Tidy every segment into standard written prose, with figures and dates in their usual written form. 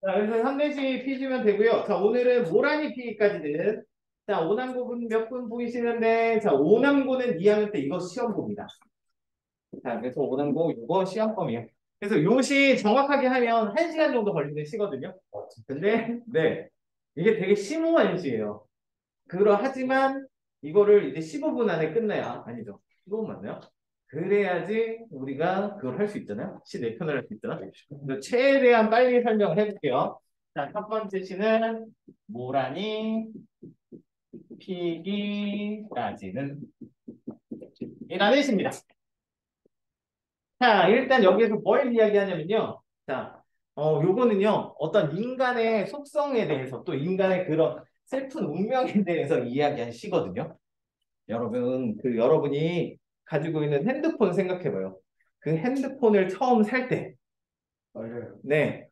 자, 그래서 3대씩 피시면 되고요. 자, 오늘은 모란이 피기까지는 자, 오남고분 몇 분 보이시는데 자, 오남고는 2학년 때 이거 시험 봅니다. 자, 그래서 오남고 이거 시험범이에요. 그래서 요시 정확하게 하면 1시간 정도 걸리는 시거든요. 근데 네. 이게 되게 심오한 시예요. 하지만 이거를 이제 15분 안에 끝내야 아니죠. 15분 맞나요? 그래야지 우리가 그걸 할 수 있잖아요. 시 4편을 할 수 있잖아. 그래서 최대한 빨리 설명을 해볼게요. 자, 첫 번째 시는 모란이 피기까지는 이라는 시입니다. 자, 일단 여기에서 뭘 이야기하냐면요. 자, 요거는요, 어떤 인간의 속성에 대해서 또 인간의 그런 슬픈 운명에 대해서 이야기한 시거든요. 여러분이 가지고 있는 핸드폰 생각해봐요. 그 핸드폰을 처음 살 때, 설레요. 네,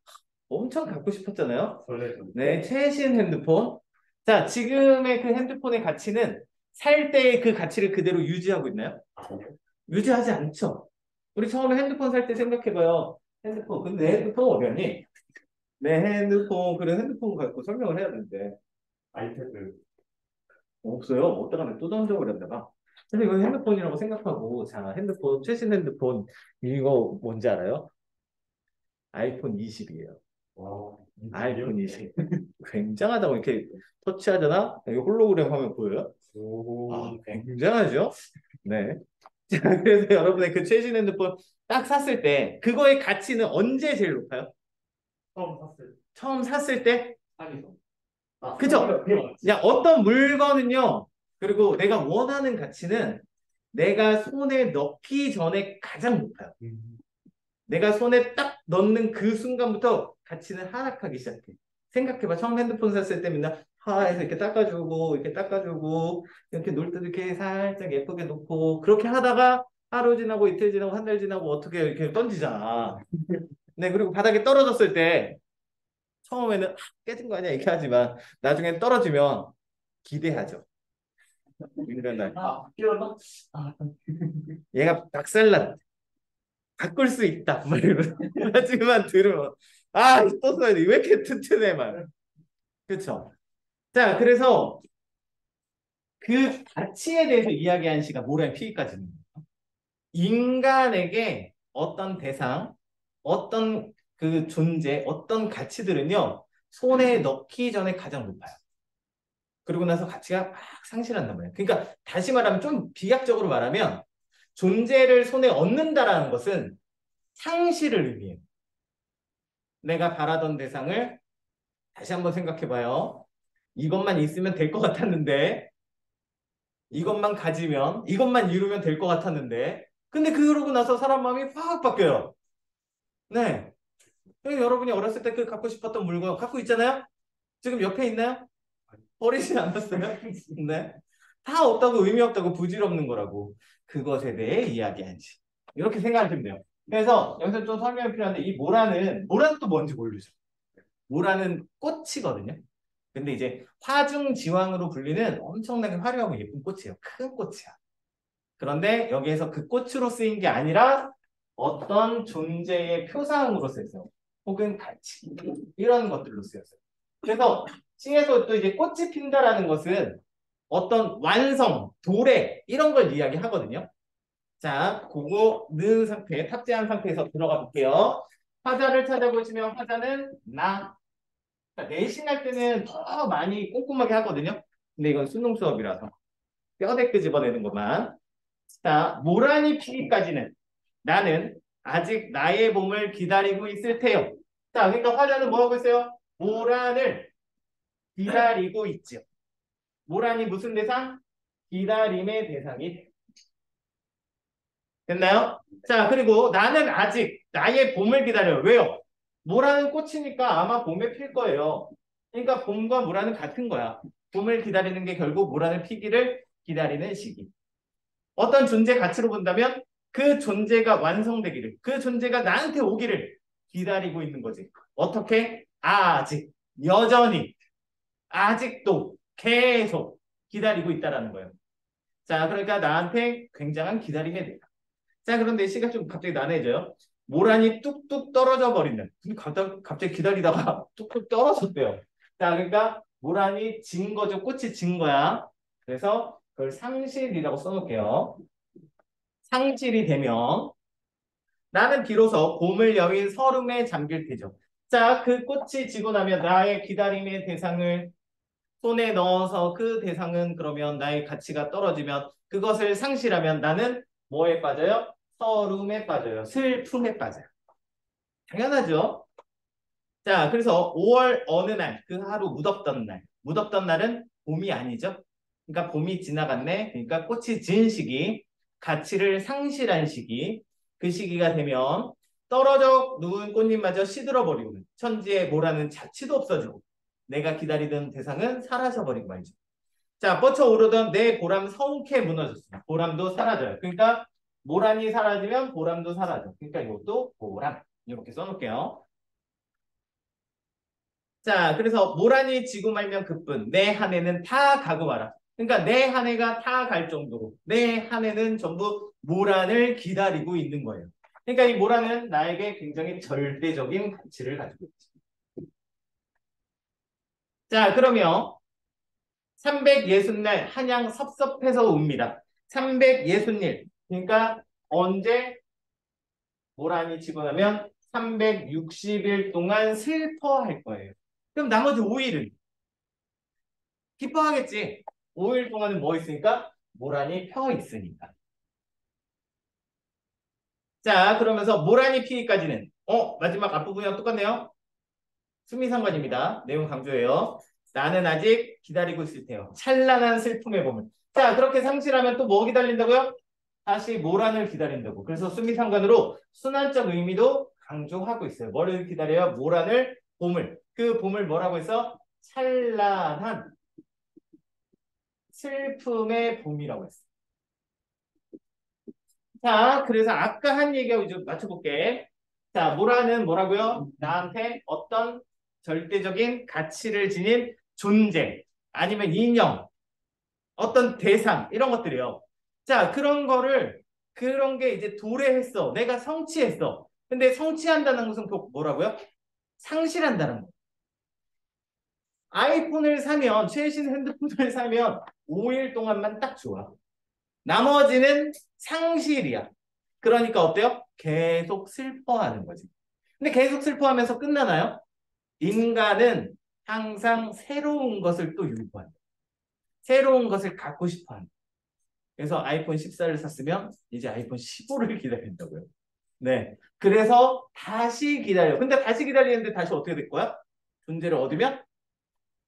엄청 갖고 싶었잖아요. 설레죠. 네, 최신 핸드폰. 자, 지금의 그 핸드폰의 가치는 살 때의 그 가치를 그대로 유지하고 있나요? 아니요. 유지하지 않죠. 우리 처음에 핸드폰 살 때 생각해봐요. 근데 내 핸드폰 어디였니? 그래, 핸드폰 갖고 설명을 해야 되는데. 아이패드. 없어요. 어떡하면 또 던져버렸다가. 근데 이거 핸드폰이라고 생각하고, 자, 최신 핸드폰, 이거 뭔지 알아요? 아이폰 20이에요. 와, 아이폰 인텔이요? 20. 굉장하다고 이렇게 터치하잖아? 여기 홀로그램 화면 보여요? 아, 오, 굉장하죠? 네. 자, 그래서 여러분의 그 최신 핸드폰 딱 샀을 때, 그거의 가치는 언제 제일 높아요? 처음 샀을 때. 처음 샀을 때? 사기죠. 아, 그죠? 사기가 그게 맞지. 그냥 어떤 물건은요, 그리고 내가 원하는 가치는 내가 손에 넣기 전에 가장 높아요. 음, 내가 손에 딱 넣는 그 순간부터 가치는 하락하기 시작해. 생각해봐. 처음 핸드폰 샀을 때 맨날 하에서 이렇게 닦아주고, 이렇게 놀 때도 이렇게 살짝 예쁘게 놓고, 그렇게 하다가 하루 지나고 이틀 지나고 한 달 지나고 어떻게 이렇게 던지잖아. 네, 그리고 바닥에 떨어졌을 때 처음에는 깨진 거 아니야 이렇게 하지만 나중엔 떨어지면 기대하죠. 인간은 끼웠나? 아, 얘가 박살났 바꿀 수 있다. 막 이러면서 하지만 들으면 또 써야 돼. 왜 이렇게 튼튼해 말. 그렇죠. 자, 그래서 그 가치에 대해서 이야기한 시가 모래 피기까지는 인간에게 어떤 대상, 어떤 그 존재, 어떤 가치들은요 손에 넣기 전에 가장 높아요. 그러고 나서 가치가 막 상실한단 말이에요. 그러니까 다시 말하면 좀 비약적으로 말하면 존재를 손에 얻는다라는 것은 상실을 의미해요. 내가 바라던 대상을 다시 한번 생각해봐요. 이것만 있으면 될 것 같았는데, 이것만 가지면, 이것만 이루면 될 것 같았는데, 근데 그러고 나서 사람 마음이 확 바뀌어요. 네. 여러분이 어렸을 때 그 갖고 싶었던 물건 갖고 있잖아요? 지금 옆에 있나요? 버리지 않았어요? 네. 다 없다고 의미 없다고 부질없는 거라고. 그것에 대해 이야기한지. 이렇게 생각하시면 돼요. 그래서 여기서 좀 설명이 필요한데, 모란은 또 뭔지 모르죠. 모란은 꽃이거든요. 근데 이제 화중지황으로 불리는 엄청나게 화려하고 예쁜 꽃이에요. 큰 꽃이야. 그런데 여기에서 그 꽃으로 쓰인 게 아니라 어떤 존재의 표상으로 쓰였어요. 혹은 가치. 이런 것들로 쓰였어요. 그래서 시에서 또 이제 꽃이 핀다라는 것은 어떤 완성, 도래 이런 걸 이야기하거든요. 자, 그거 넣은 상태, 탑재한 상태에서 들어가 볼게요. 화자를 찾아보시면 화자는 나. 그러니까 내신할 때는 더 많이 꼼꼼하게 하거든요. 근데 이건 수능 수업이라서 뼈대 끄집어내는 것만. 자, 모란이 피기까지는 나는 아직 나의 봄을 기다리고 있을 테요. 자, 그러니까 화자는 뭐 하고 있어요? 모란을 기다리고 있죠. 모란이 무슨 대상? 기다림의 대상이 됐나요? 자, 그리고 나는 아직 나의 봄을 기다려요. 왜요? 모라는 꽃이니까 아마 봄에 필 거예요. 그러니까 봄과 모라는 같은 거야. 봄을 기다리는 게 결국 모라는 피기를 기다리는 시기. 어떤 존재 가치로 본다면 그 존재가 완성되기를, 그 존재가 나한테 오기를 기다리고 있는 거지. 어떻게? 아직, 여전히, 아직도, 계속 기다리고 있다라는 거예요. 자, 그러니까 나한테 굉장한 기다림에 대해. 자, 그런데 시가 좀 갑자기 난해져요. 모란이 뚝뚝 떨어져 버린다. 근데 갑자기 기다리다가 뚝뚝 떨어졌대요. 자, 그러니까 모란이 진 거죠. 꽃이 진 거야. 그래서 그걸 상실이라고 써놓을게요. 상실이 되면 나는 비로소 봄을 여인 서름에 잠길 테죠. 자, 그 꽃이 지고 나면 나의 기다림의 대상을 손에 넣어서 그 대상은 그러면 나의 가치가 떨어지면 그것을 상실하면 나는 뭐에 빠져요? 서름에 빠져요. 슬픔에 빠져요. 당연하죠. 자, 그래서 5월 어느 날, 그 하루 묻었던 날. 묻었던 날은 봄이 아니죠. 그러니까 봄이 지나갔네. 그러니까 꽃이 진 시기, 가치를 상실한 시기, 그 시기가 되면 떨어져 누운 꽃잎마저 시들어버리고 천지에 뭐라는 자취도 없어지고 내가 기다리던 대상은 사라져버리고 말이죠. 자, 뻗쳐오르던 내 보람 성쾌 무너졌습니다. 보람도 사라져요. 그러니까 모란이 사라지면 보람도 사라져. 그러니까 이것도 보람. 이렇게 써놓을게요. 자, 그래서 모란이 지고 말면 그뿐. 내 한 해는 다 가고 마라. 그러니까 내 한 해가 다 갈 정도로 내 한 해는 전부 모란을 기다리고 있는 거예요. 그러니까 이 모란은 나에게 굉장히 절대적인 가치를 가지고 있죠. 자, 그러면 360날 한양 섭섭해서 웁니다. 360일. 그러니까 언제 모란이 지고 나면 360일 동안 슬퍼할 거예요. 그럼 나머지 5일은 기뻐하겠지. 5일 동안은 뭐 있으니까? 모란이 펴 있으니까. 자, 그러면서 모란이 피기까지는 마지막 앞부분이랑 똑같네요. 수미상관입니다. 내용 강조해요. 나는 아직 기다리고 있을 테요. 찬란한 슬픔의 봄을. 자, 그렇게 상실하면 또 뭐 기다린다고요? 다시 모란을 기다린다고. 그래서 수미상관으로 순환적 의미도 강조하고 있어요. 뭐를 기다려요? 모란을, 봄을. 그 봄을 뭐라고 해서? 찬란한 슬픔의 봄이라고 했어요. 자, 그래서 아까 한 얘기하고 좀 맞춰볼게. 자, 모라는 뭐라고요? 나한테 어떤 절대적인 가치를 지닌 존재, 아니면 인형, 어떤 대상, 이런 것들이요. 자, 그런 게 이제 도래했어. 내가 성취했어. 근데 성취한다는 것은 또 뭐라고요? 상실한다는 거. 아이폰을 사면, 최신 핸드폰을 사면 5일 동안만 딱 좋아. 나머지는 상실이야. 그러니까 어때요? 계속 슬퍼하는 거지. 근데 계속 슬퍼하면서 끝나나요? 인간은 항상 새로운 것을 또 요구한다. 새로운 것을 갖고 싶어 한다. 그래서 아이폰 14를 샀으면 이제 아이폰 15를 기다린다고요. 네. 그래서 다시 기다려. 근데 다시 기다리는데 다시 어떻게 될 거야? 존재를 얻으면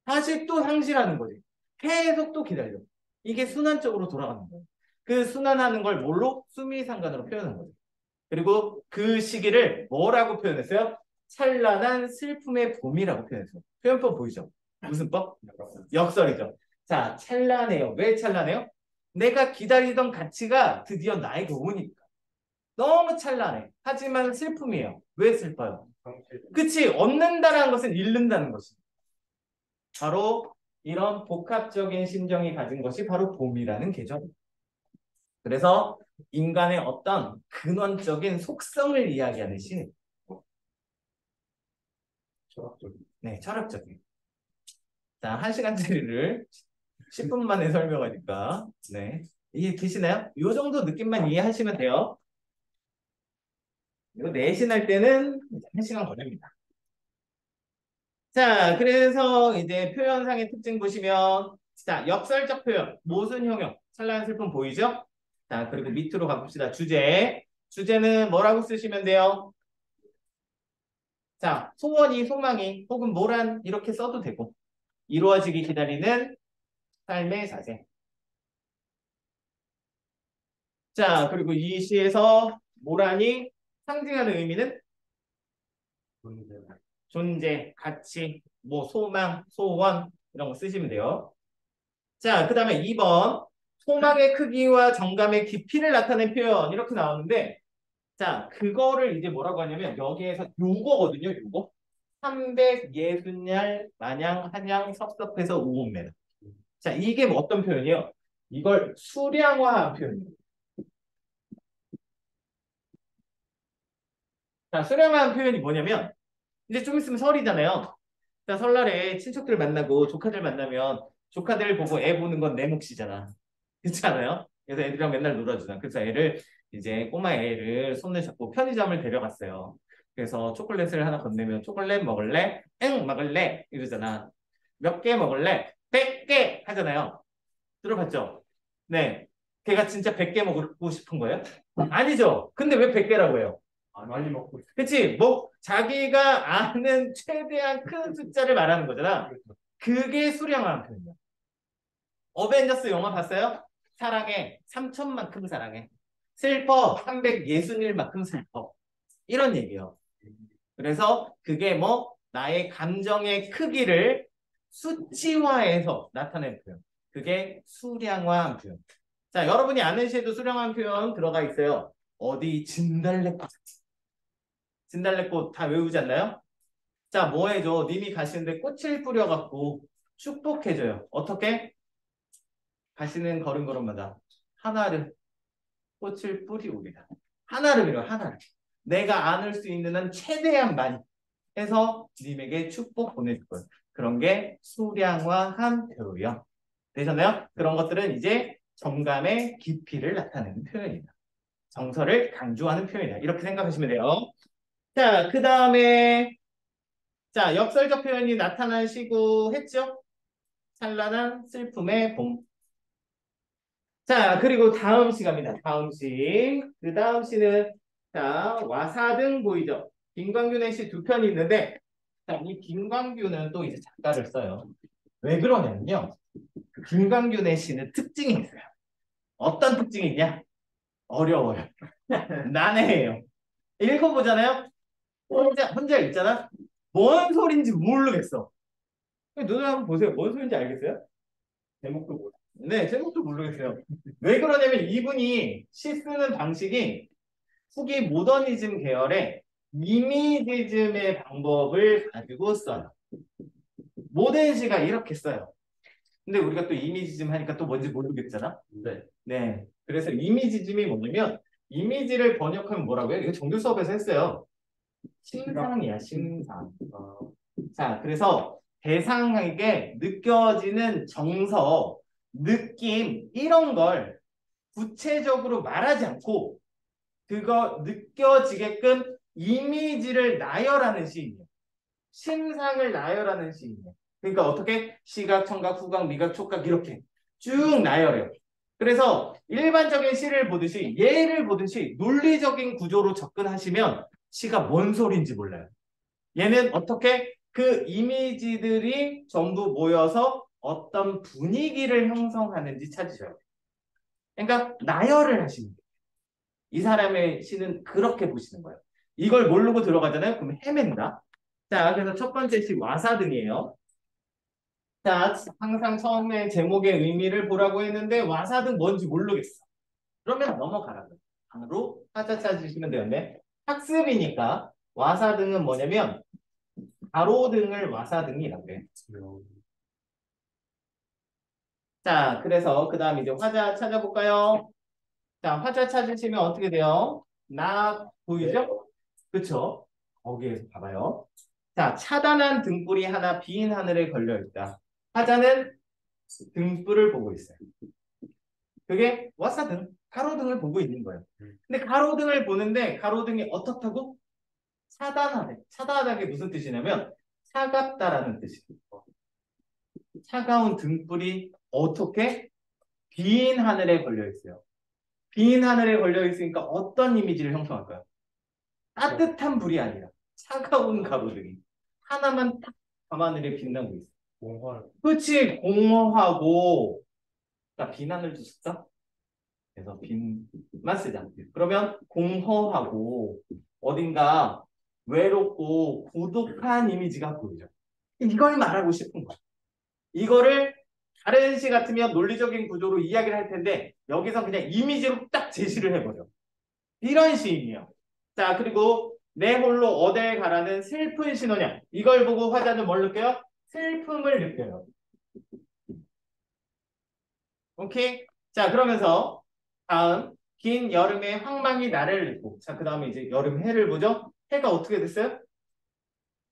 다시 또 상실하는 거지. 계속 또 기다려. 이게 순환적으로 돌아가는 거예요. 그 순환하는 걸 뭘로? 수미상관으로 표현한 거죠. 그리고 그 시기를 뭐라고 표현했어요? 찬란한 슬픔의 봄이라고 표현했어요. 표현법 보이죠? 무슨 법? 역설이죠. 자, 찬란해요. 왜 찬란해요? 내가 기다리던 가치가 드디어 나에게 오니까. 너무 찬란해. 하지만 슬픔이에요. 왜 슬퍼요? 그치? 얻는다는 것은 잃는다는 것입니다. 바로 이런 복합적인 심정이 가진 것이 바로 봄이라는 계절입니다. 그래서 인간의 어떤 근원적인 속성을 이야기하는 시입니다. 철학적인. 네, 철학적인. 자, 1시간짜리를 10분 만에 설명하니까, 네. 이해되시나요? 이 정도 느낌만 이해하시면 돼요. 이거 내신할 때는 1시간 걸립니다. 자, 그래서 이제 표현상의 특징 보시면, 자, 역설적 표현, 모순형용, 찬란한 슬픔 보이죠? 자, 그리고 밑으로 가봅시다. 주제. 주제는 뭐라고 쓰시면 돼요? 자, 소원이, 소망이, 혹은 모란, 이렇게 써도 되고, 이루어지기 기다리는 삶의 자세. 자, 그리고 이 시에서 모란이 상징하는 의미는 존재, 가치, 뭐 소망, 소원 이런 거 쓰시면 돼요. 자, 그 다음에 2번 소망의 크기와 정감의 깊이를 나타낸 표현 이렇게 나오는데 자, 그거를 이제 뭐라고 하냐면 여기에서 요거거든요. 요거. 360날 마냥 한양 섭섭해서 우운매다. 자, 이게 뭐 어떤 표현이에요? 이걸 수량화한 표현이에요. 자, 수령한 표현이 뭐냐면 이제 좀 있으면 설이잖아요. 자, 설날에 친척들 만나고 조카들 만나면 조카들 보고 애 보는 건 내 몫이잖아. 그렇지 않아요? 그래서 애들이랑 맨날 놀아주잖아. 그래서 애를 이제 꼬마 애를 손을 잡고 편의점을 데려갔어요. 그래서 초콜릿을 하나 건네면 초콜릿 먹을래? 응, 먹을래? 이러잖아. 몇 개 먹을래? 100개 하잖아요. 들어봤죠? 네. 걔가 진짜 100개 먹고 싶은 거예요? 아니죠. 근데 왜 100개라고 해요? 많이 먹고 있어. 그치? 뭐, 자기가 아는 최대한 큰 숫자를 말하는 거잖아. 그게 수량화한 표현이야. 어벤져스 영화 봤어요? 사랑해. 3천만큼 사랑해. 슬퍼. 361만큼 슬퍼. 이런 얘기예요. 그래서 그게 뭐, 나의 감정의 크기를 수치화해서 나타낸 표현. 그게 수량화한 표현. 자, 여러분이 아는 시에도 수량화한 표현 들어가 있어요. 어디 진달래꽃. 진달래꽃 다 외우지 않나요? 자, 뭐 해줘? 님이 가시는데 꽃을 뿌려갖고 축복해줘요. 어떻게? 가시는 걸음걸음마다 하나를 꽃을 뿌리오리라. 하나를 밀어, 하나를. 내가 안을 수 있는 한 최대한 많이 해서 님에게 축복 보내줄 거예요. 그런 게 수량화한 표현. 되셨나요? 그런 것들은 이제 정감의 깊이를 나타내는 표현이다. 정서를 강조하는 표현이다. 이렇게 생각하시면 돼요. 자, 그 다음에 자, 역설적 표현이 나타난 시구 했죠? 찬란한 슬픔의 봄. 자, 그리고 다음 시 갑니다. 다음 시. 그 다음 시는 자, 와사등 보이죠? 김광균의 시 두 편이 있는데 자, 이 김광균은 또 이제 작가를 써요. 왜 그러냐면요. 그 김광균의 시는 특징이 있어요. 어떤 특징이 있냐? 어려워요. 난해해요. 읽어보잖아요? 혼자 읽잖아? 뭔 소린지 모르겠어. 눈을 한번 보세요. 뭔 소린지 알겠어요? 제목도 몰라. 네, 제목도 모르겠어요. 왜 그러냐면 이분이 시 쓰는 방식이 후기 모더니즘 계열의 이미지즘의 방법을 가지고 써요. 모든 시가 이렇게 써요. 근데 우리가 또 이미지즘 하니까 또 뭔지 모르겠잖아? 네. 네. 그래서 이미지즘이 뭐냐면 이미지를 번역하면 뭐라고 해요? 이거 정규 수업에서 했어요. 심상이야, 심상. 자, 그래서 대상에게 느껴지는 정서, 느낌, 이런 걸 구체적으로 말하지 않고 그거 느껴지게끔 이미지를 나열하는 시인이에요. 심상을 나열하는 시인이에요. 그러니까 어떻게 시각, 청각, 후각, 미각, 촉각 이렇게 쭉 나열해요. 그래서 일반적인 시를 보듯이 예를 보듯이 논리적인 구조로 접근하시면 시가 뭔 소리인지 몰라요. 얘는 어떻게 그 이미지들이 전부 모여서 어떤 분위기를 형성하는지 찾으셔야 돼요. 그러니까 나열을 하시는 거예요. 이 사람의 시는 그렇게 보시는 거예요. 이걸 모르고 들어가잖아요. 그럼 헤맨다. 자, 그래서 첫 번째 시 와사등이에요. 자, 항상 처음에 제목의 의미를 보라고 했는데 와사등 뭔지 모르겠어. 그러면 넘어가라고. 바로 하자 찾으시면 되는데 학습이니까 와사등은 뭐냐면 가로등을 와사등이라고 해요. 자, 그래서 그 다음 이제 화자 찾아볼까요? 자, 화자 찾으시면 어떻게 돼요? 나 보이죠? 그쵸? 거기에서 봐봐요. 자, 차단한 등불이 하나 빈 하늘에 걸려 있다. 화자는 등불을 보고 있어요. 그게 와사등, 가로등을 보고 있는 거예요. 근데 가로등을 보는데 가로등이 어떻다고? 차단하네. 차단하는 게 무슨 뜻이냐면 차갑다라는 뜻이에요. 차가운 등불이 어떻게 빈 하늘에 걸려 있어요. 빈 하늘에 걸려 있으니까 어떤 이미지를 형성할까요? 따뜻한 불이 아니라 차가운 가로등이 하나만 딱 밤하늘에 빛나고 있어요. 공활. 그렇지, 공허하고 나 빈 하늘도 쓸까? 그래서 빈만 쓰자. 그러면 공허하고 어딘가 외롭고 고독한 이미지가 보이죠. 이걸 말하고 싶은 거야. 이거를 다른 시 같으면 논리적인 구조로 이야기를 할 텐데 여기서 그냥 이미지로 딱 제시를 해버려. 이런 시인이에요. 자, 그리고 내 홀로 어딜 가라는 슬픈 신호냐. 이걸 보고 화자는 뭘 느껴요? 슬픔을 느껴요. 오케이? 자, 그러면서 다음 긴 여름의 황망이 나를 입고 자, 그 다음에 이제 여름 해를 보죠. 해가 어떻게 됐어요?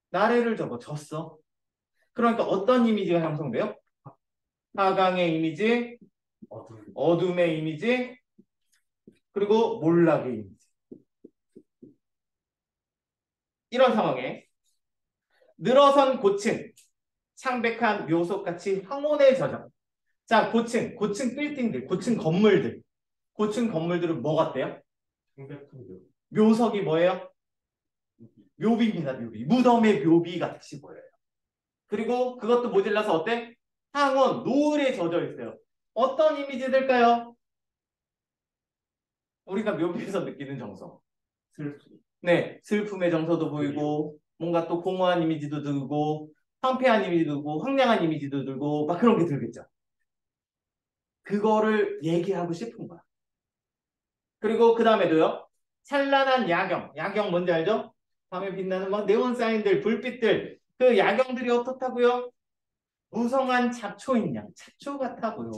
나래를 접어 졌어. 그러니까 어떤 이미지가 형성돼요? 하강의 이미지, 어둠. 어둠의 이미지, 그리고 몰락의 이미지. 이런 상황에 늘어선 고층, 창백한 묘석같이 황혼의 저장. 자, 고층 빌딩들, 고층 건물들. 고층 건물들은 뭐 같대요? 창백한 묘석이 뭐예요? 묘비입니다, 묘비. 무덤의 묘비 같이 보여요. 그리고 그것도 모질라서 어때? 황혼, 노을에 젖어 있어요. 어떤 이미지들까요? 우리가 묘비에서 느끼는 정서. 슬픔. 네, 슬픔의 정서도 보이고, 뭔가 또 공허한 이미지도 들고, 황폐한 이미지도 들고, 황량한 이미지도 들고, 막 그런 게 들겠죠. 그거를 얘기하고 싶은 거야. 그리고 그 다음에도요, 찬란한 야경. 야경 뭔지 알죠? 밤에 빛나는 막 네온 사인들, 불빛들. 그 야경들이 어떻다고요? 무성한 잡초인 양, 잡초 같아 보여.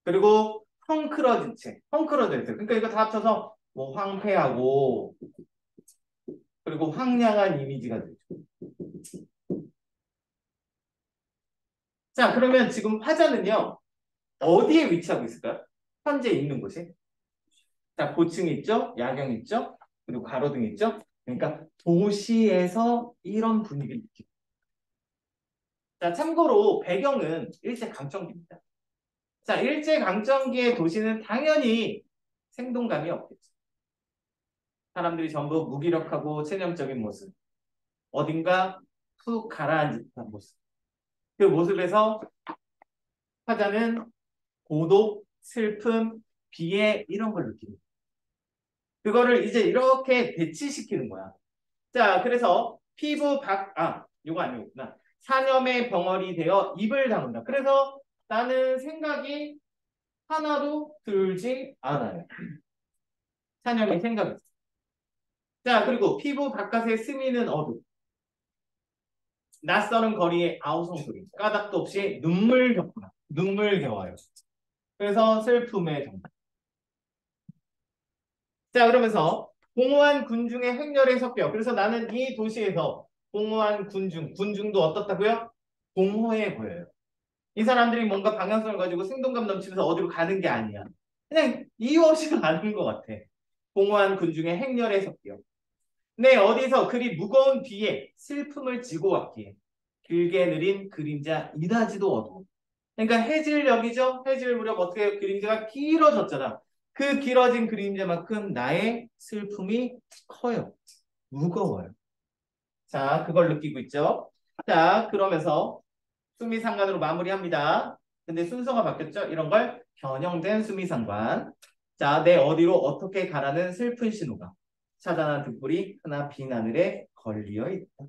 그리고 헝클어진 채, 헝클어져 있어요. 그러니까 이거 다 합쳐서 뭐 황폐하고 그리고 황량한 이미지가 되죠. 자, 그러면 지금 화자는요, 어디에 위치하고 있을까요? 현재 있는 곳이? 자, 고층 있죠? 야경 있죠? 그리고 가로등 있죠? 그러니까 도시에서 이런 분위기를 느끼고. 자, 참고로 배경은 일제강점기입니다. 자, 일제강점기의 도시는 당연히 생동감이 없겠죠. 사람들이 전부 무기력하고 체념적인 모습. 어딘가 푹 가라앉은 듯한 모습. 그 모습에서 화자는 고독, 슬픔, 비애 이런 걸 느낍니다. 그거를 이제 이렇게 배치시키는 거야. 자, 그래서 요거 아니었구나. 사념의 벙어리 되어 입을 다문다. 그래서 나는 생각이 하나도 들지 않아요. 사념이 생각이. 자, 그리고 피부 바깥에 스미는 어둠. 낯서는 거리의 아우성 소리. 까닭도 없이 눈물 겪구나. 눈물 겨워요. 그래서 슬픔의 정답. 자, 그러면서 공허한 군중의 행렬에 섞여. 그래서 나는 이 도시에서 공허한 군중도 어떻다고요? 공허해 보여요. 이 사람들이 뭔가 방향성을 가지고 생동감 넘치면서 어디로 가는 게 아니야. 그냥 이유 없이 가는 것 같아. 공허한 군중의 행렬에 섞여. 네, 어디서 그리 무거운 비에 슬픔을 지고 왔기에 길게 느린 그림자 이다지도 어두워. 그러니까 해질녘이죠. 해질 무렵 어떻게 그림자가 길어졌잖아. 그 길어진 그림자만큼 나의 슬픔이 커요. 무거워요. 자, 그걸 느끼고 있죠. 자, 그러면서 수미상관으로 마무리합니다. 근데 순서가 바뀌었죠? 이런 걸 변형된 수미상관. 자, 내 어디로 어떻게 가라는 슬픈 신호가 차단한 등불이 하나 빈 하늘에 걸리어 있다.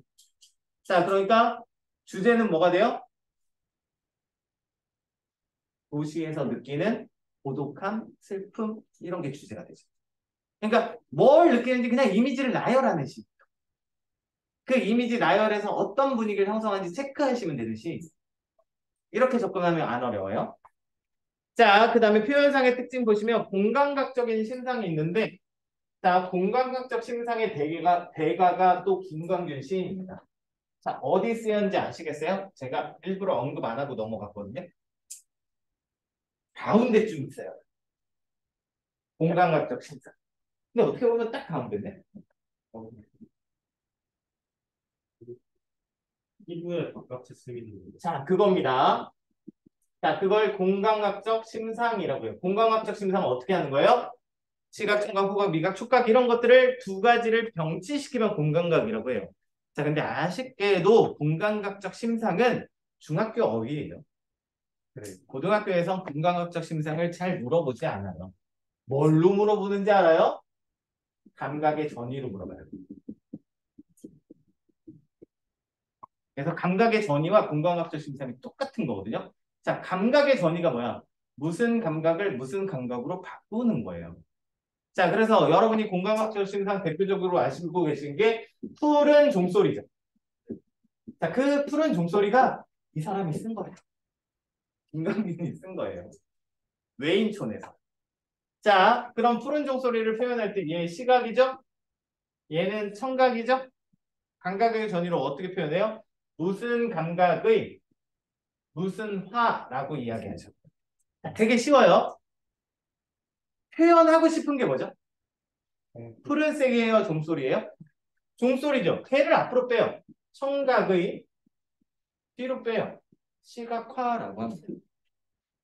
자, 그러니까 주제는 뭐가 돼요? 도시에서 느끼는 고독함, 슬픔 이런 게 주제가 되죠. 그러니까 뭘 느끼는지 그냥 이미지를 나열하는 식. 그 이미지 나열해서 어떤 분위기를 형성하는지 체크하시면 되듯이 이렇게 접근하면 안 어려워요. 자, 그 다음에 표현상의 특징 보시면 공감각적인 심상이 있는데 자, 공감각적 심상의 대가가 또 김광균 시인입니다. 자, 어디 쓰였는지 아시겠어요? 제가 일부러 언급 안 하고 넘어갔거든요. 가운데쯤 있어요. 공감각적 심상. 근데 어떻게 보면 딱 가운데네. 피부에 바깥에 스미는 자, 그겁니다. 자, 그걸 공감각적 심상이라고 해요. 공감각적 심상은 어떻게 하는 거예요? 시각, 청각, 후각, 미각, 촉각 이런 것들을 두 가지를 병치시키면 공감각이라고 해요. 자, 근데 아쉽게도 공감각적 심상은 중학교 어휘예요. 그래. 고등학교에선 공감각적 심상을 잘 물어보지 않아요. 뭘로 물어보는지 알아요? 감각의 전이로 물어봐요. 그래서 감각의 전이와 공감각적 심상이 똑같은 거거든요. 자, 감각의 전이가 뭐야? 무슨 감각을 무슨 감각으로 바꾸는 거예요. 자, 그래서 여러분이 공감각적 심상 대표적으로 아시고 계신 게 푸른 종소리죠. 자, 그 푸른 종소리가 이 사람이 쓴 거예요. 김강민이 쓴 거예요. 외인촌에서. 자, 그럼 푸른 종소리를 표현할 때 얘 시각이죠? 얘는 청각이죠? 감각의 전이로 어떻게 표현해요? 무슨 감각의 무슨 화라고 이야기하죠. 되게 쉬워요. 표현하고 싶은 게 뭐죠? 푸른색이에요? 종소리예요? 종소리죠. 해를 앞으로 빼요. 청각의 뒤로 빼요. 시각화라고 합니다.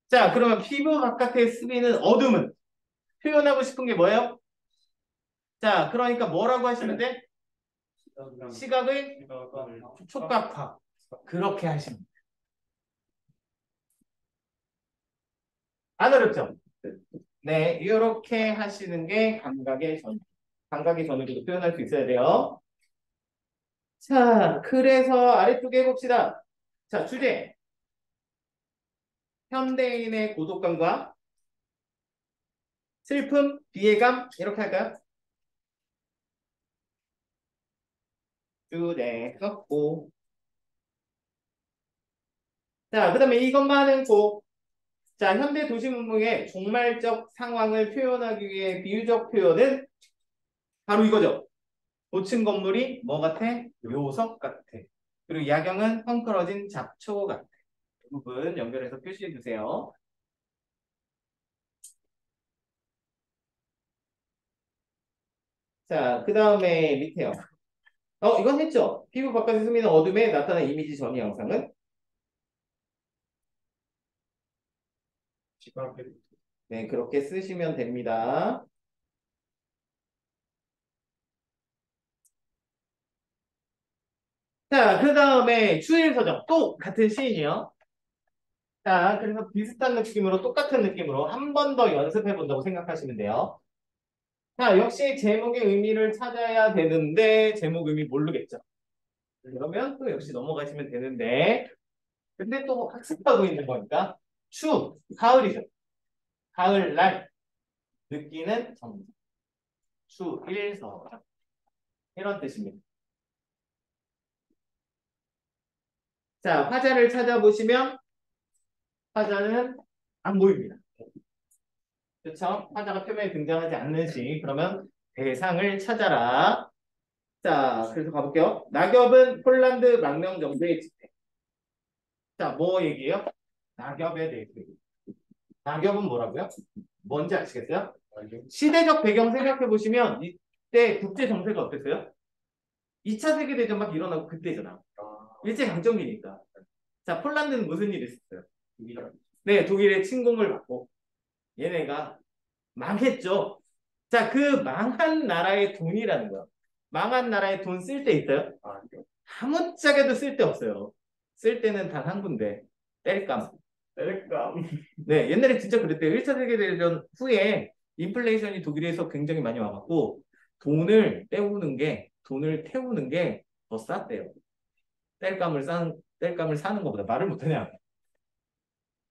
자, 그러면 피부 바깥에 스비는 어둠은 표현하고 싶은 게 뭐예요? 자, 그러니까 뭐라고 하시면 돼? 시각의 촉각화. 그렇게 하시면 돼요. 안 어렵죠? 네, 이렇게 하시는 게 감각의 전. 감각의 전으로도 표현할 수 있어야 돼요. 자, 그래서 아래쪽에 해봅시다. 자, 주제. 현대인의 고독감과 슬픔, 비애감 이렇게 할까요? 주제 썼고. 자, 그 다음에 이것만은 고. 자, 현대 도시 문명의 종말적 상황을 표현하기 위해 비유적 표현은 바로 이거죠. 고층 건물이 뭐 같아? 묘석 같아. 그리고 야경은 헝클어진 잡초 같아. 이 부분 연결해서 표시해 주세요. 자, 그 다음에 밑에요. 이건 했죠? 피부 바깥에 스미는 어둠에 나타난 이미지 전이 양상은? 시각의 네, 그렇게 쓰시면 됩니다. 자, 그 다음에 추일서정. 또 같은 시인이요. 자, 그래서 비슷한 느낌으로 똑같은 느낌으로 한 번 더 연습해 본다고 생각하시면 돼요. 자, 역시 제목의 의미를 찾아야 되는데 제목 의미 모르겠죠. 그러면 또 역시 넘어가시면 되는데 근데 또 학습하고 있는 거니까 가을이죠. 가을날 느끼는 정서. 추일서 이런 뜻입니다. 자, 화자를 찾아보시면 화자는 안 보입니다. 그렇죠? 화자가 표면에 등장하지 않는 시. 그러면 대상을 찾아라. 자, 그래서 가볼게요. 낙엽은 폴란드 망명 정부의 집회. 자, 뭐 얘기해요? 낙엽에 대해서 얘기해요. 낙엽은 뭐라고요? 뭔지 아시겠어요? 시대적 배경 생각해 보시면 이때 국제 정세가 어땠어요? 2차 세계대전 막 일어나고 그때잖아. 일제강점기니까. 자, 폴란드는 무슨 일이 있었어요? 네, 독일의 침공을 받고 얘네가 망했죠. 자, 그 망한 나라의 돈이라는 거야. 망한 나라의 돈 쓸 때 있어요? 아무짝에도 쓸 데 없어요. 쓸 때는 단 한 군데. 땔감. 땔감. 네, 옛날에 진짜 그랬대요. 1차 세계대전 후에 인플레이션이 독일에서 굉장히 많이 와갖고 돈을 태우는 게 더 쌌대요. 땔감을 사는 것보다 말을 못하냐.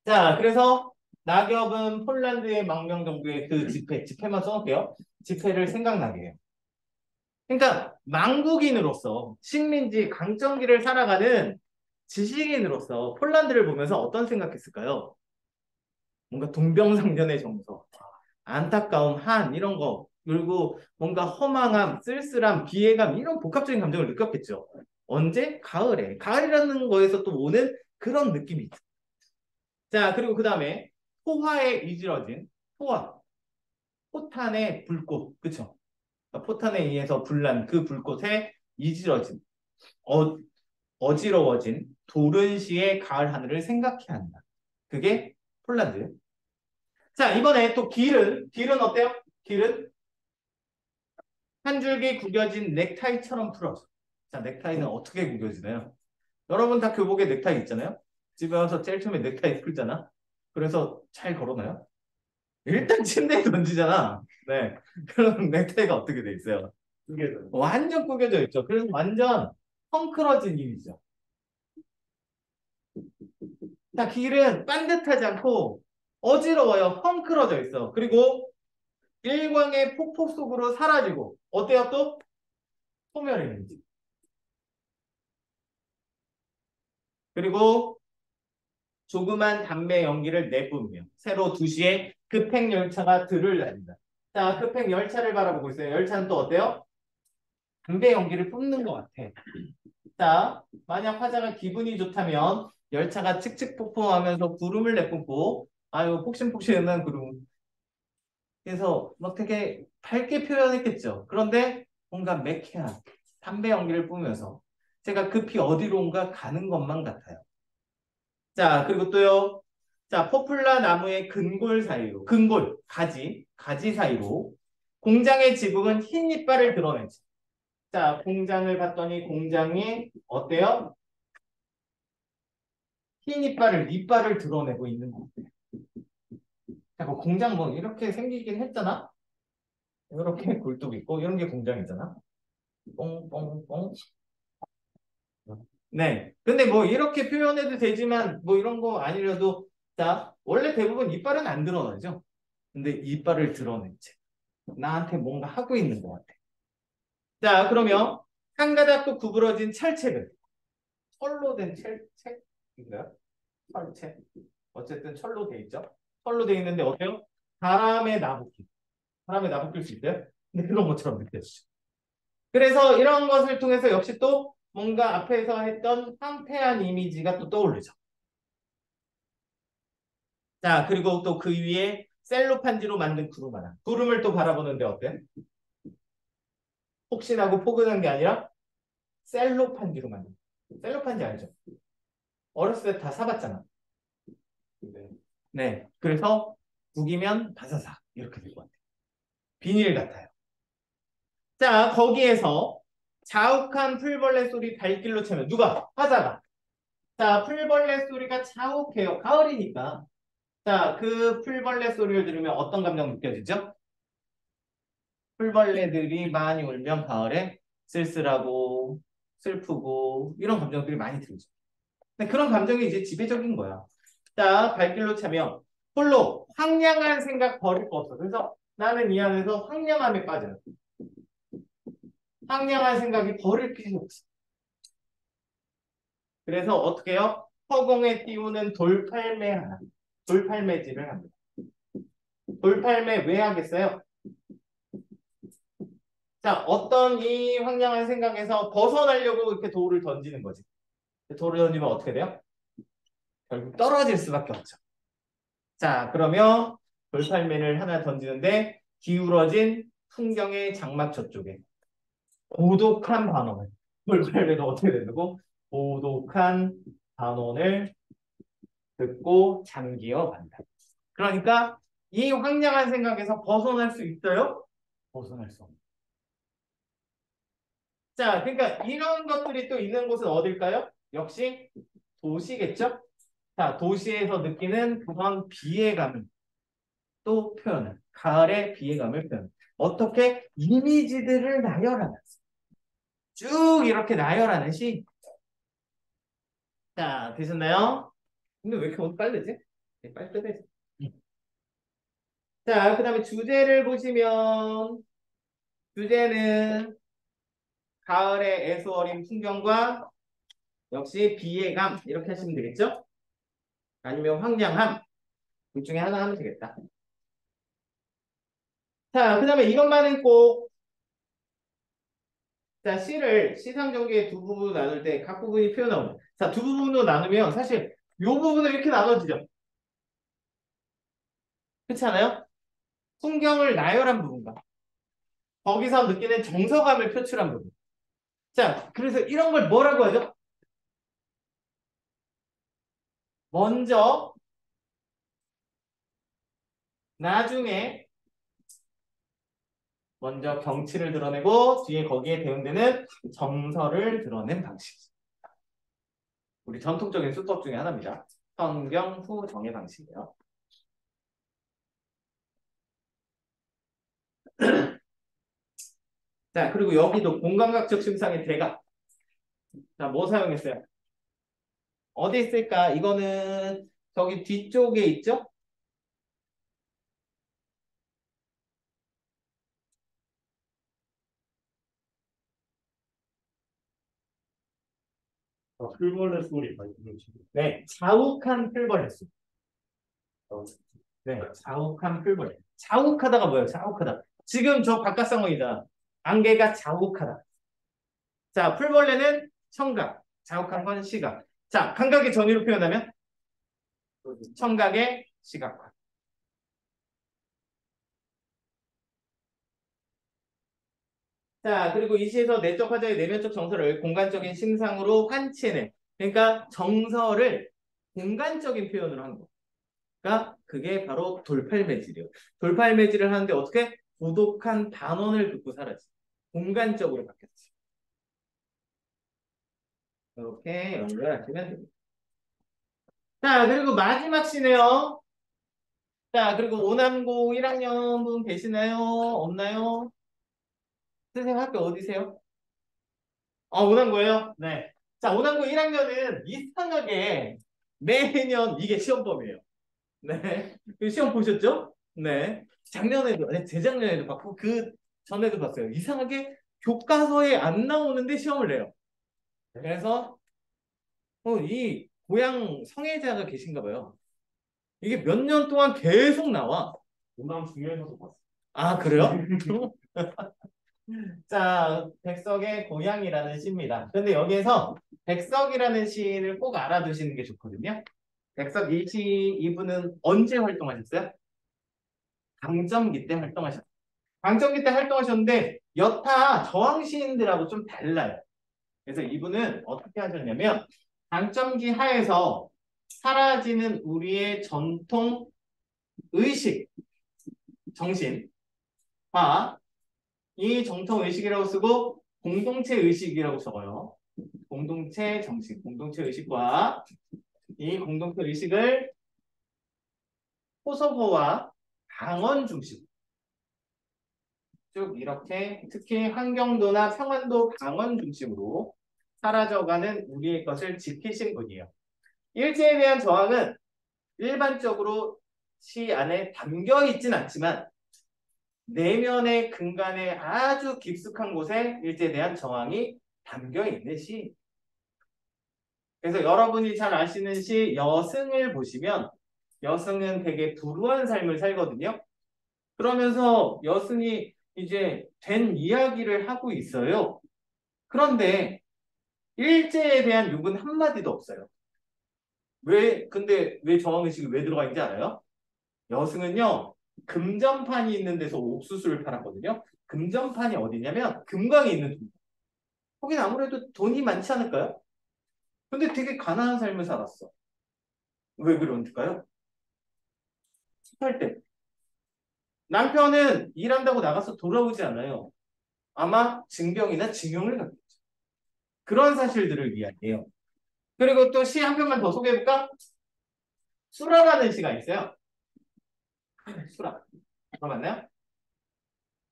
자, 그래서 낙엽은 폴란드의 망명 정부의 그 집회만 써놓을게요. 집회를 생각나게 해요. 그러니까 망국인으로서 식민지 강점기를 살아가는 지식인으로서 폴란드를 보면서 어떤 생각했을까요? 뭔가 동병상련의 정서, 안타까움, 한 이런 거 그리고 뭔가 허망함, 쓸쓸함, 비애감 이런 복합적인 감정을 느꼈겠죠. 언제? 가을에. 가을이라는 거에서 또 오는 그런 느낌이 있죠. 자, 그리고 그 다음에 포화에 이질러진 포화, 포탄의 불꽃, 그쵸? 포탄에 의해서 불난 그 불꽃에 이질러진 어, 어지러워진 도른시의 가을 하늘을 생각해 한다. 그게 폴란드. 자, 이번에 또 길은 어때요? 길은 한 줄기 구겨진 넥타이처럼 풀어져. 자, 넥타이는 어떻게 구겨지나요? 여러분 다 교복에 넥타이 있잖아요? 집에 와서 제일 처음에 넥타이 풀잖아? 그래서 잘 걸어놔요? 일단 침대에 던지잖아. 네. 그럼 넥타이가 어떻게 돼 있어요? 완전 구겨져 있죠. 그래서 완전 헝클어진 이미지죠. 자, 길은 반듯하지 않고 어지러워요. 헝클어져 있어. 그리고 일광의 폭포 속으로 사라지고 어때요 또? 소멸의 이미지. 그리고 조그만 담배 연기를 내뿜으며 새로 2시에 급행 열차가 들을 날린다. 자, 급행 열차를 바라보고 있어요. 열차는 또 어때요? 담배 연기를 뿜는 것 같아. 자, 만약 화자가 기분이 좋다면 열차가 칙칙폭폭하면서 구름을 내뿜고 아유 폭신폭신한 구름. 그래서 막 되게 밝게 표현했겠죠. 그런데 뭔가 매캐한 담배 연기를 뿜으면서 제가 급히 어디론가 가는 것만 같아요. 자, 그리고 또요. 자, 포플라 나무의 근골 사이로, 근골, 가지 사이로 공장의 지붕은 흰 이빨을 드러내지. 자, 공장을 봤더니 공장이 어때요? 흰 이빨을 드러내고 있는 것 같아요. 자, 그 공장 뭐 이렇게 생기긴 했잖아? 이렇게 굴뚝 있고 이런 게 공장이잖아. 뽕뽕뽕. 네. 근데 뭐 이렇게 표현해도 되지만 뭐 이런 거 아니라도 자, 원래 대부분 이빨은 안 드러나죠. 근데 이빨을 드러냈지. 나한테 뭔가 하고 있는 것 같아. 자, 그러면 한 가닥 또 구부러진 철책은 철로 된 철책인가요? 철책. 어쨌든 철로 돼 있죠. 철로 돼 있는데 어때요? 바람에 나부기. 바람에 나부낄 수 있대요. 근데 그런 것처럼 느껴지죠. 그래서 이런 것을 통해서 역시 또 뭔가 앞에서 했던 황폐한 이미지가 또 떠오르죠. 자, 그리고 또 그 위에 셀로판지로 만든 구름 하나. 구름을 또 바라보는데 어때? 폭신하고 포근한 게 아니라 셀로판지로 만든. 셀로판지 알죠? 어렸을 때 다 사봤잖아. 네. 네. 그래서 구기면 바사삭 이렇게 될 것 같아요. 비닐 같아요. 자, 거기에서 자욱한 풀벌레 소리 발길로 채면 누가? 화자가. 자, 풀벌레 소리가 자욱해요. 가을이니까. 자, 그 풀벌레 소리를 들으면 어떤 감정 느껴지죠? 풀벌레들이 많이 울면 가을에 쓸쓸하고 슬프고 이런 감정들이 많이 들죠. 근데 그런 감정이 이제 지배적인 거야. 자, 발길로 차면 홀로 황량한 생각 버릴 거 없어. 그래서 나는 이 안에서 황량함에 빠져요. 황량한 생각이 버릴 필요 없어. 그래서 어떻게 해요? 허공에 띄우는 돌팔매 하나. 돌팔매질을 합니다. 돌팔매 왜 하겠어요? 자, 어떤 이 황량한 생각에서 벗어나려고 이렇게 돌을 던지는 거지. 돌을 던지면 어떻게 돼요? 결국 떨어질 수밖에 없죠. 자, 그러면 돌팔매를 하나 던지는데 기울어진 풍경의 장막 저쪽에 고독한 반원을 돌팔매도 어떻게 된다고? 고독한 반원을 듣고 잠기어 간다. 그러니까 이 황량한 생각에서 벗어날 수 있어요? 벗어날 수 없는. 자, 그러니까 이런 것들이 또 있는 곳은 어딜까요? 역시 도시겠죠? 자, 도시에서 느끼는 그런 비애감을 또 표현을. 가을의 비애감을 표현. 어떻게? 이미지들을 나열하면서. 쭉 이렇게 나열하는 시. 자, 되셨나요? 근데 왜 이렇게 오늘 빠르지? 빨리 끝내자. 자, 그 다음에 주제를 보시면, 주제는 가을의 애수어린 풍경과 역시 비애감, 이렇게 하시면 되겠죠? 아니면 황량함, 둘 중에 하나 하면 되겠다. 자, 그 다음에 이것만은 꼭, 자, 시를 시상전개의 두 부분으로 나눌 때 각 부분이 표현하고, 자, 두 부분으로 나누면 사실 이 부분은 이렇게 나눠지죠. 그렇지 않아요? 풍경을 나열한 부분과 거기서 느끼는 정서감을 표출한 부분. 자, 그래서 이런 걸 뭐라고 하죠? 먼저, 나중에, 먼저 경치를 드러내고 뒤에 거기에 대응되는 정서를 드러낸 방식. 우리 전통적인 수법 중에 하나입니다. 성경 후 정의 방식이에요. 자, 그리고 여기도 공감각적 심상의 대각. 자, 뭐 사용했어요? 어디 있을까? 이거는 저기 뒤쪽에 있죠? 아, 풀벌레 소리 많이 들으시고. 네, 자욱한 풀벌레 수. 어, 네, 자욱한 풀벌레. 자욱하다가 뭐예요? 자욱하다. 지금 저 바깥 상황이다. 안개가 자욱하다. 자, 풀벌레는 청각, 자욱한 건 시각. 자, 감각의 전위로 표현하면 청각의 시각화. 자, 그리고 이 시에서 내적 화자의 내면적 정서를 공간적인 심상으로 환치해내. 그러니까 정서를 공간적인 표현을 한 거. 그러니까 그게 바로 돌팔매질이에요. 돌팔매질을 하는데 어떻게? 고독한 단원을 듣고 사라지. 공간적으로 바뀌었지. 이렇게 연결하시면 됩니다. 자, 그리고 마지막 시네요. 자, 그리고 오남고 1학년 분 계시나요? 없나요? 선생님 학교 어디세요? 오남고예요? 네. 자, 오남고 1학년은 이상하게 매년 이게 시험범위에요. 네. 그 시험 보셨죠? 네. 작년에도, 아니, 재작년에도 봤고, 그 전에도 봤어요. 이상하게 교과서에 안 나오는데 시험을 내요. 그래서, 이 고향 성애자가 계신가 봐요. 이게 몇 년 동안 계속 나와. 오남 중요해서도 봤어. 아, 그래요? 자, 백석의 고향이라는 시입니다. 근데 여기에서 백석이라는 시를 꼭 알아두시는 게 좋거든요. 백석 이분은 언제 활동하셨어요? 강점기 때 활동하셨어요. 강점기 때 활동하셨는데 여타 저항 시인들하고 좀 달라요. 그래서 이분은 어떻게 하셨냐면 강점기 하에서 사라지는 우리의 전통 의식, 정신과 이 정통 의식이라고 쓰고 공동체 의식이라고 적어요. 공동체 정신, 공동체 의식과 이 공동체 의식을 호소고와 방언 중심 쭉 이렇게 특히 환경도나 평안도 방언 중심으로 사라져가는 우리의 것을 지키신 분이에요. 일제에 대한 저항은 일반적으로 시 안에 담겨 있진 않지만 내면의 근간에 아주 깊숙한 곳에 일제에 대한 저항이 담겨 있는 시. 그래서 여러분이 잘 아시는 시 여승을 보시면 여승은 되게 불우한 삶을 살거든요. 그러면서 여승이 이제 된 이야기를 하고 있어요. 그런데 일제에 대한 욕은 한마디도 없어요. 근데 왜 저항의식이 왜 들어가 있는지 알아요? 여승은요, 금전판이 있는 데서 옥수수를 팔았거든요. 금전판이 어디냐면 금광이 있는 동. 거긴 아무래도 돈이 많지 않을까요? 근데 되게 가난한 삶을 살았어. 왜 그런일까요? 할 때. 남편은 일한다고 나가서 돌아오지 않아요. 아마 징병이나 징용을 갖겠죠. 그런 사실들을 이야기해요. 그리고 또 시 한 편만 더 소개해볼까? 수라라는 시가 있어요. 수라. 맞나요?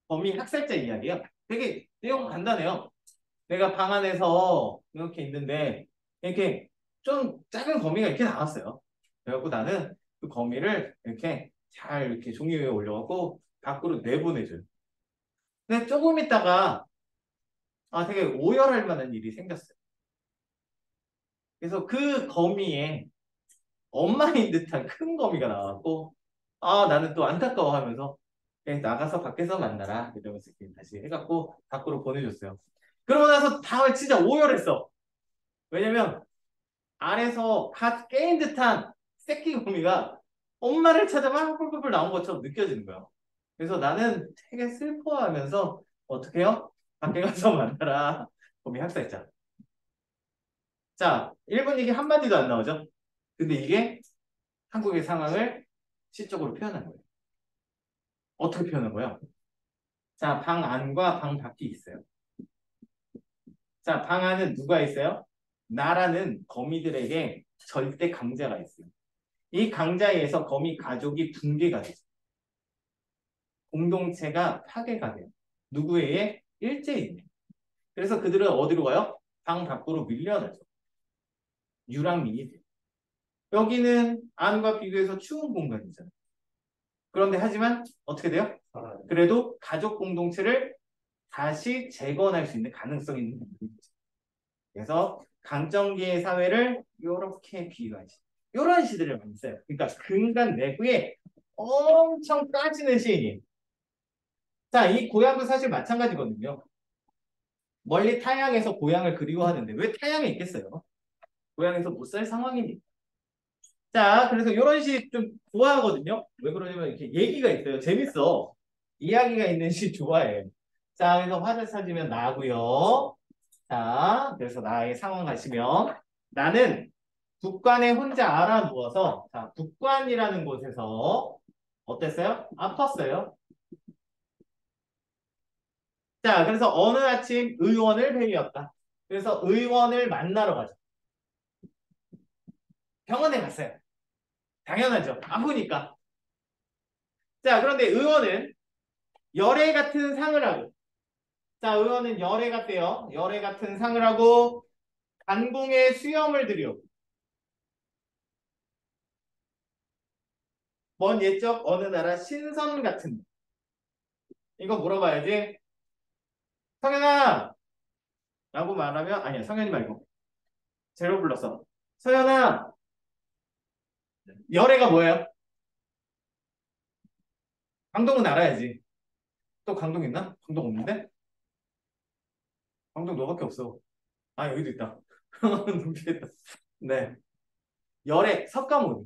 범위 학살자 이야기예요. 되게 내용 간단해요. 내가 방 안에서 이렇게 있는데 이렇게 좀 작은 거미가 이렇게 나왔어요. 그래갖고 나는 그 거미를 이렇게 잘 이렇게 종이 위에 올려갖고 밖으로 내보내줘요. 근데 조금 있다가 되게 오열할 만한 일이 생겼어요. 그래서 그 거미에 엄마인 듯한 큰 거미가 나왔고 나는 또 안타까워하면서 나가서 밖에서 만나라 이러면서 이렇게 다시 해갖고 밖으로 보내줬어요. 그러고 나서 다음에 진짜 오열했어. 왜냐면 안에서 갓 깨인 듯한 새끼 거미가 엄마를 찾아 막 뿔뿔뿔 나온 것처럼 느껴지는 거야. 그래서 나는 되게 슬퍼하면서 어떻게 해요? 밖에 가서 만나라. 거미 학살자. 자, 1분 얘기 한마디도 안 나오죠? 근데 이게 한국의 상황을 시적으로 표현한 거예요. 어떻게 표현한 거예요? 자, 방 안과 방 밖이 있어요. 자, 방 안은 누가 있어요? 나라는 거미들에게 절대 강자가 있어요. 이 강자에 의해서 거미 가족이 붕괴가 되죠. 공동체가 파괴가 돼요. 누구에 의해? 일제인에. 그래서 그들은 어디로 가요? 방 밖으로 밀려나죠. 유랑민이 돼요. 여기는 안과 비교해서 추운 공간이잖아요. 그런데 하지만 어떻게 돼요? 그래도 가족 공동체를 다시 재건할 수 있는 가능성이 있는 부분이죠. 그래서 강점기의 사회를 이렇게 비유하지. 이런 시들을 많이 써요. 그러니까 근간 내부에 엄청 따지는 시인이에요. 자, 이 고향도 사실 마찬가지거든요. 멀리 타향에서 고향을 그리워하는데 왜 타향에 있겠어요? 고향에서 못 살 상황이니까. 자, 그래서 이런 시 좀 좋아하거든요. 왜 그러냐면 이렇게 얘기가 있어요. 재밌어. 이야기가 있는 시 좋아해. 자, 그래서 화를 찾으면 나고요. 자, 그래서 나의 상황 가시면 나는 북관에 혼자 알아 누워서 자, 북관이라는 곳에서 어땠어요? 아팠어요. 자, 그래서 어느 아침 의원을 뵈었다. 그래서 의원을 만나러 가죠. 병원에 갔어요. 당연하죠. 아프니까. 자, 그런데 의원은 열애 같은 상을 하고 자, 의원은 열애 같대요. 열애 같은 상을 하고 간궁에 수염을 들여 먼 옛적 어느 나라 신선 같은 이거 물어봐야지. 성현아! 라고 말하면 아니야 성현이 말고 제로 불렀어. 성현아! 열애가 뭐예요? 강동은 알아야지. 또 강동 있나? 강동 없는데? 강동 너밖에 없어. 아 여기도 있다. 넘기겠다. 네. 열애 석가모니.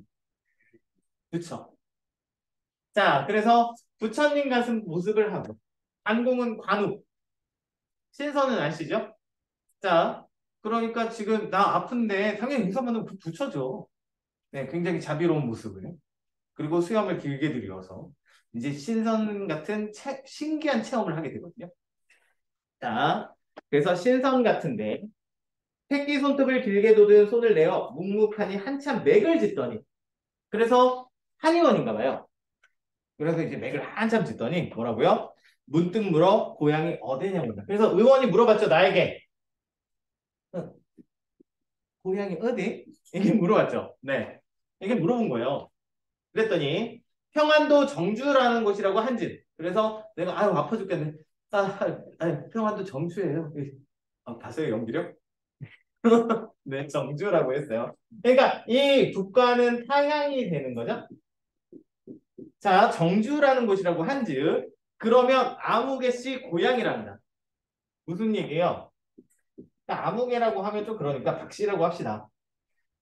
그쵸. 자 그래서 부처님 같은 모습을 하고 안공은 관우. 신선은 아시죠? 자 그러니까 지금 나 아픈데 당연히 인사받으면 붙여줘. 네, 굉장히 자비로운 모습을. 그리고 수염을 길게 들여서 이제 신선 같은 신기한 체험을 하게 되거든요. 자, 그래서 신선 같은데 새끼 손톱을 길게 돋은 손을 내어 묵묵하니 한참 맥을 짚더니 그래서 한의원인가 봐요. 그래서 이제 맥을 한참 짚더니 뭐라고요? 문득 물어 고향이 어디냐고 물어. 그래서 의원이 물어봤죠 나에게. 응, 고향이 어디? 이게 물어봤죠. 네, 이게 물어본 거예요. 그랬더니 평안도 정주라는 곳이라고 한진. 그래서 내가 아유 아파 죽겠네. 평안도 정주예요. 봤어요 연기력? 네, 정주라고 했어요. 그러니까 이 국가는 타향이 되는 거죠. 자, 정주라는 곳이라고 한즉 그러면 아무개 씨 고향이랍니다. 무슨 얘기예요? 그러니까 아무개라고 하면 좀 그러니까 박씨라고 합시다.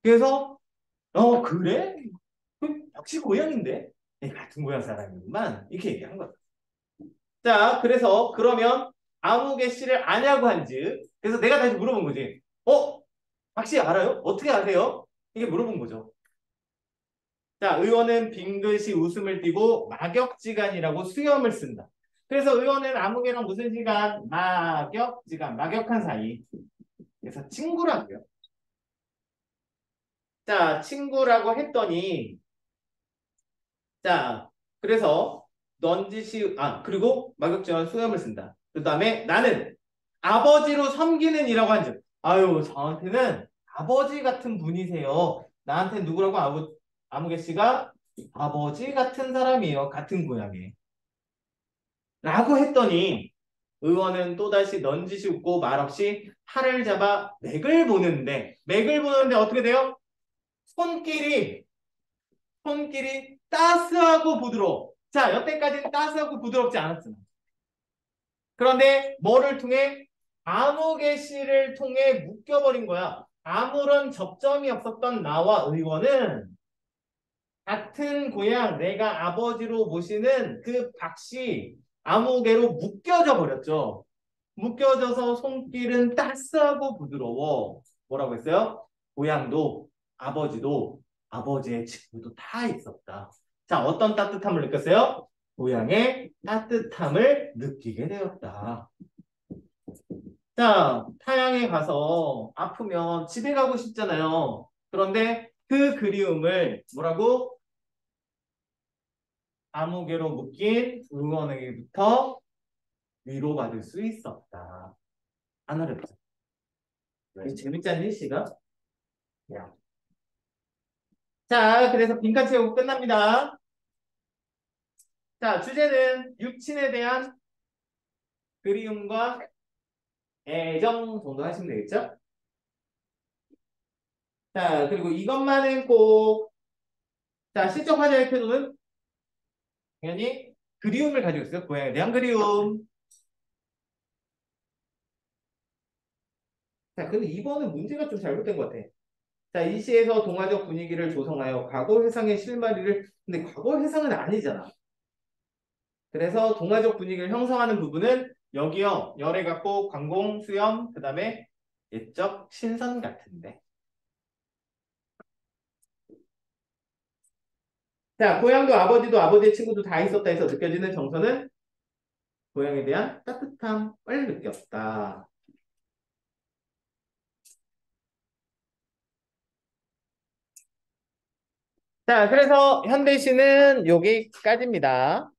그래서 그래? 박씨 고향인데? 같은 고향 사람이구만. 이렇게 얘기한 거죠. 자, 그래서 그러면 아무개 씨를 아냐고 한즉 그래서 내가 다시 물어본 거지. 박씨 알아요? 어떻게 아세요? 이게 물어본 거죠. 자, 의원은 빙긋이 웃음을 띠고 막역지간이라고 수염을 쓴다. 그래서 의원은 아무개랑 무슨 시간? 막역지간, 막역한 사이. 그래서 친구라고요. 자, 친구라고 했더니 자, 그래서 그리고 막역지간 수염을 쓴다. 그 다음에 나는 아버지로 섬기는 이라고 한즉 아유, 저한테는 아버지 같은 분이세요. 나한테 누구라고 아무개 씨가 아버지 같은 사람이에요. 같은 고향에. 라고 했더니 의원은 또다시 넌지시 웃고 말없이 팔을 잡아 맥을 보는데 어떻게 돼요? 손길이 따스하고 부드러워. 자, 여태까지는 따스하고 부드럽지 않았잖아. 그런데 뭐를 통해? 아무개 씨를 통해 묶여버린 거야. 아무런 접점이 없었던 나와 의원은 같은 고향 내가 아버지로 모시는 그 박씨 아무개로 묶여져 버렸죠. 묶여져서 손길은 따스하고 부드러워. 뭐라고 했어요? 고향도 아버지도 아버지의 친구도 다 있었다. 자, 어떤 따뜻함을 느꼈어요? 고향의 따뜻함을 느끼게 되었다. 자, 타향에 가서 아프면 집에 가고 싶잖아요. 그런데 그 그리움을 뭐라고? 아무개로 묶인 의원에게부터 위로받을 수 있었다. 안 어렵죠? 재밌지 않니, 시가? 야. 자, 그래서 빈칸 채우고 끝납니다. 자, 주제는 육친에 대한 그리움과 애정 정도 하시면 되겠죠? 자, 그리고 이것만은 꼭, 자, 시적 화자의 태도는 당연히 그리움을 가지고 있어요. 고향에 대한 그리움. 자, 근데 이번은 문제가 좀 잘못된 것 같아. 자, 이 시에서 동화적 분위기를 조성하여 과거 회상의 실마리를, 근데 과거 회상은 아니잖아. 그래서 동화적 분위기를 형성하는 부분은 여기요. 열애 갖고 관공, 수염, 그 다음에 예적, 신선 같은데. 자, 고향도 아버지도 아버지의 친구도 다 있었다 해서 느껴지는 정서는 고향에 대한 따뜻함, 빨리 느꼈다. 자, 그래서 현대시는 여기까지입니다.